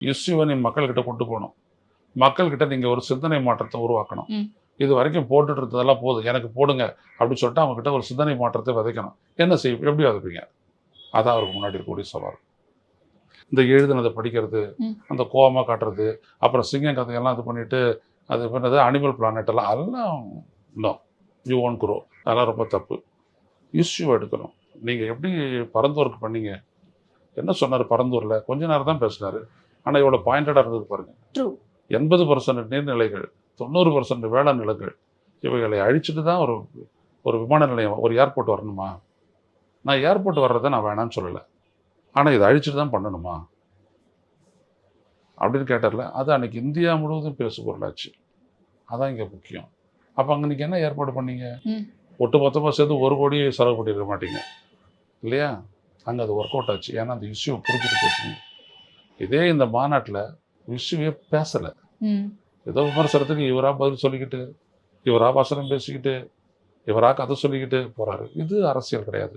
இஷ்யூவை நீ மக்கள்கிட்ட கொண்டு போகணும். மக்கள்கிட்ட நீங்கள் ஒரு சிந்தனை மாற்றத்தை உருவாக்கணும். ம். இது வரைக்கும் போட்டுட்டு இருந்ததெல்லாம் போதும், எனக்கு போடுங்க அப்படின்னு சொல்லிட்டு அவங்ககிட்ட ஒரு சிந்தனை மாற்றத்தை விதைக்கணும். என்ன செய்யும், எப்படி விதைப்பீங்க? அதான் அவருக்கு முன்னாடி இருக்கக்கூடிய சவால். இந்த எழுதுனதை படிக்கிறது, ம். அந்த கோவமாக காட்டுறது, அப்புறம் சிங்கம் கதையெல்லாம் இது பண்ணிட்டு அது பண்ணது அனிமல் பிளானட் எல்லாம் அதெல்லாம் நோ, யூ ஒன்ட் குரோ. அதெல்லாம் ரொம்ப தப்பு. இஷ்யூ எடுக்கணும். நீங்கள் எப்படி பரந்தூருக்கு பண்ணீங்க? என்ன சொன்னார் பரந்தூரில்? கொஞ்ச நேரம் தான் பேசினார். ஆனால் இவ்வளோ பாயிண்டடாக இருந்தது பாருங்கள். ட்ரூ. 80% நீர்நிலைகள், 90% வேளாண் நிலங்கள், இவைகளை அழிச்சிட்டு தான் ஒரு ஒரு விமான நிலையம், ஒரு ஏர்போர்ட் வரணுமா? நான் ஏர்போர்ட் வர்றதை நான் வேணான்னு சொல்லலை, ஆனால் இதை அழிச்சிட்டு தான் பண்ணணுமா அப்படின்னு கேட்டார்ல. அது அன்னைக்கு இந்தியா முழுவதும் பேசு பொருளாச்சு. அதான் இங்கே முக்கியம். அப்போ அங்கே நீங்கள் என்ன ஏற்பாடு பண்ணீங்க? ஒட்டு மொத்தமாக சேர்ந்து 1 கோடி செலவு பண்ணியிருக்க மாட்டீங்க இல்லையா? அங்கே அது ஒர்க் அவுட் ஆச்சு. ஏன்னா அந்த இஷ்யூ புரிஞ்சுட்டு பேசுங்க. இதே இந்த மாநாட்டில் இஷ்யூவே பேசலை. ஏதோ விமர்சனத்துக்கு இவராக பதில் சொல்லிக்கிட்டு, இவராக வசனம் பேசிக்கிட்டு, இவராக கதை சொல்லிக்கிட்டு போகிறாரு. இது அரசியல் கிடையாது.